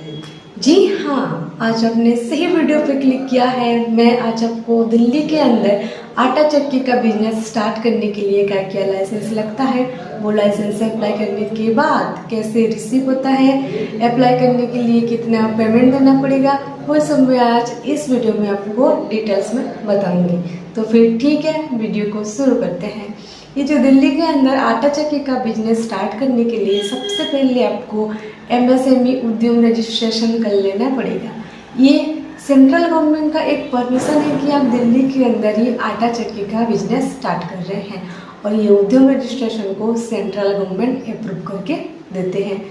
जी हाँ, आज आपने सही वीडियो पे क्लिक किया है। मैं आज आपको दिल्ली के अंदर आटा चक्की का बिजनेस स्टार्ट करने के लिए क्या क्या लाइसेंस लगता है, वो लाइसेंस अप्लाई करने के बाद कैसे रिसीव होता है, अप्लाई करने के लिए कितना पेमेंट देना पड़ेगा, वो सब मैं आज इस वीडियो में आपको डिटेल्स में बताऊंगी। तो फिर ठीक है, वीडियो को शुरू करते हैं। ये जो दिल्ली के अंदर आटा चक्की का बिजनेस स्टार्ट करने के लिए सबसे पहले आपको MSME उद्यम रजिस्ट्रेशन कर लेना पड़ेगा। ये सेंट्रल गवर्नमेंट का एक परमिशन है कि आप दिल्ली के अंदर ही आटा चक्की का बिजनेस स्टार्ट कर रहे हैं, और ये उद्यम रजिस्ट्रेशन को सेंट्रल गवर्नमेंट अप्रूव करके देते हैं।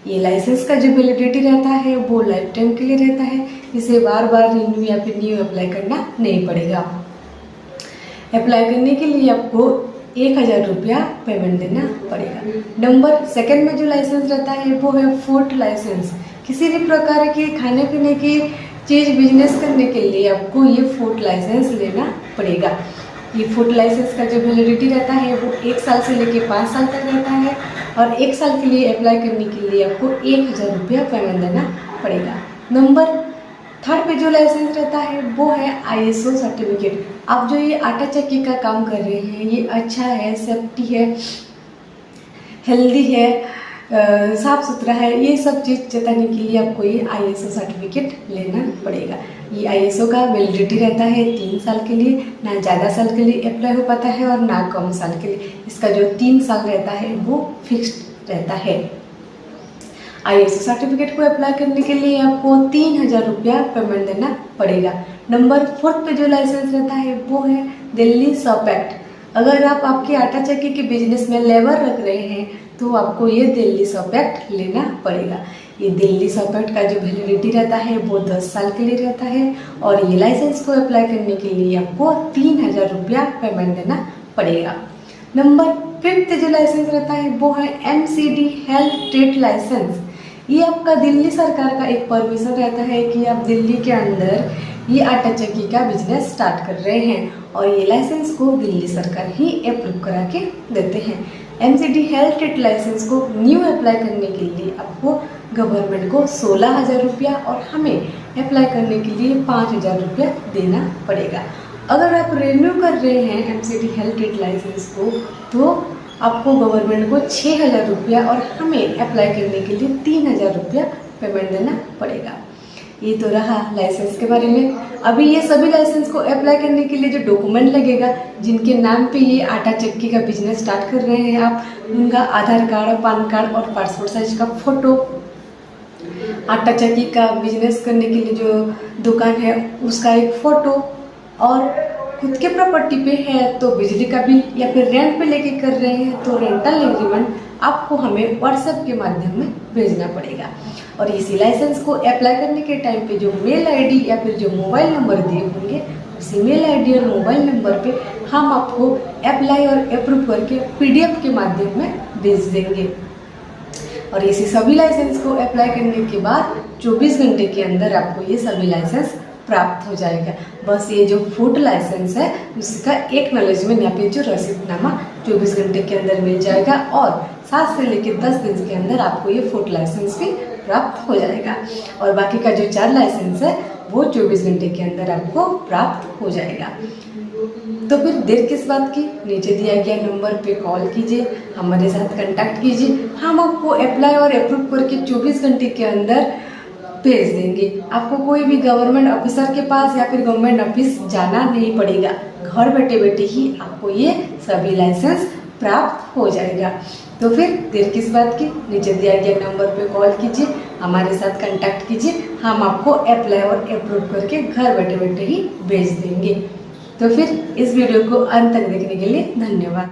ये लाइसेंस का जो वैलिडिटी रहता है वो लाइफ टाइम के लिए रहता है, इसे बार बार रिन्यू या फिर न्यू अप्लाई करना नहीं पड़ेगा। अप्लाई करने के लिए आपको 1000 रुपया पेमेंट देना पड़ेगा। नंबर सेकंड में जो लाइसेंस रहता है वो है फूड लाइसेंस। किसी भी प्रकार के खाने पीने की चीज़ बिजनेस करने के लिए आपको ये फूड लाइसेंस लेना पड़ेगा। ये फूड लाइसेंस का जो वैलिडिटी रहता है वो 1 साल से लेकर 5 साल तक रहता है, और 1 साल के लिए अप्लाई करने के लिए आपको 1000 रुपया पेमेंट देना पड़ेगा। नंबर थर्ड पे जो लाइसेंस रहता है वो है ISO सर्टिफिकेट। आप जो ये आटा चक्की का काम कर रहे हैं ये अच्छा है, सेफ्टी है, हेल्दी है, साफ सुथरा है, ये सब चीज़ जताने के लिए आपको ये ISO सर्टिफिकेट लेना पड़ेगा। ये ISO का वैलिडिटी रहता है 3 साल के लिए, ना ज़्यादा साल के लिए अप्लाई हो पाता है और ना कम साल के लिए। इसका जो 3 साल रहता है वो फिक्स्ड रहता है। ISO सर्टिफिकेट को अप्लाई करने के लिए आपको 3000 रुपया पेमेंट देना पड़ेगा। नंबर 4 पे जो लाइसेंस रहता है वो है दिल्ली शॉप एक्ट। अगर आप आपके आटा चक्की के बिजनेस में लेबर रख रहे हैं तो आपको ये दिल्ली शॉप एक्ट लेना पड़ेगा। ये दिल्ली शॉप एक्ट का जो वैलिडिटी रहता है वो 10 साल के लिए रहता है, और ये लाइसेंस को अप्लाई करने के लिए आपको 3000 रुपया पेमेंट देना पड़ेगा। नंबर 5 जो लाइसेंस रहता है वो है MCD हेल्थ ट्रेड लाइसेंस। ये आपका दिल्ली सरकार का एक परमिशन रहता है कि आप दिल्ली के अंदर ये आटा चक्की का बिजनेस स्टार्ट कर रहे हैं, और ये लाइसेंस को दिल्ली सरकार ही अप्रूव करा के देते हैं। MCD हेल्थ ट्रेड लाइसेंस को न्यू अप्लाई करने के लिए आपको गवर्नमेंट को 16000 रुपया और हमें अप्लाई करने के लिए 5000 रुपया देना पड़ेगा। अगर आप रिन्यू कर रहे हैं MCD हेल्थ ट्रेड लाइसेंस को तो आपको गवर्नमेंट को 6000 रुपया और हमें अप्लाई करने के लिए 3000 रुपया पेमेंट देना पड़ेगा। ये तो रहा लाइसेंस के बारे में। अभी ये सभी लाइसेंस को अप्लाई करने के लिए जो डॉक्यूमेंट लगेगा, जिनके नाम पे ये आटा चक्की का बिजनेस स्टार्ट कर रहे हैं आप, उनका आधार कार्ड, पैन कार्ड और पासपोर्ट साइज का फोटो, आटा चक्की का बिजनेस करने के लिए जो दुकान है उसका एक फ़ोटो, और खुद के प्रॉपर्टी पे है तो बिजली का बिल, या फिर रेंट पे लेके कर रहे हैं तो रेंटल एग्रीमेंट आपको हमें व्हाट्सएप के माध्यम में भेजना पड़ेगा। और इसी लाइसेंस को अप्लाई करने के टाइम पे जो मेल आईडी या फिर जो मोबाइल नंबर दिए होंगे, उसी मेल आईडी और मोबाइल नंबर पे हम आपको अप्लाई और अप्रूव करके PDF के माध्यम में भेज देंगे। और इसी सभी लाइसेंस को अप्लाई करने के बाद 24 घंटे के अंदर आपको ये सभी लाइसेंस प्राप्त हो जाएगा। बस ये जो फूड लाइसेंस है उसका एक्नॉलेजमेंट या फिर जो रसीदनामा 24 घंटे के अंदर मिल जाएगा, और 7 से लेकर 10 दिन के अंदर आपको ये फूड लाइसेंस भी प्राप्त हो जाएगा। और बाकी का जो 4 लाइसेंस है वो 24 घंटे के अंदर आपको प्राप्त हो जाएगा। तो फिर देर किस बात की, नीचे दिया गया नंबर पे कॉल कीजिए, हमारे साथ कांटेक्ट कीजिए। हम आपको अप्लाई और अप्रूव करके 24 घंटे के अंदर भेज देंगे। आपको कोई भी गवर्नमेंट ऑफिसर के पास या फिर गवर्नमेंट ऑफिस जाना नहीं पड़ेगा। घर बैठे बैठे ही आपको ये सभी लाइसेंस प्राप्त हो जाएगा। तो फिर देर किस बात की, नीचे दिया गया नंबर पे कॉल कीजिए, हमारे साथ कांटेक्ट कीजिए, हम आपको अप्लाई और अप्रूव करके घर बैठे बैठे ही भेज देंगे। तो फिर इस वीडियो को अंत तक देखने के लिए धन्यवाद।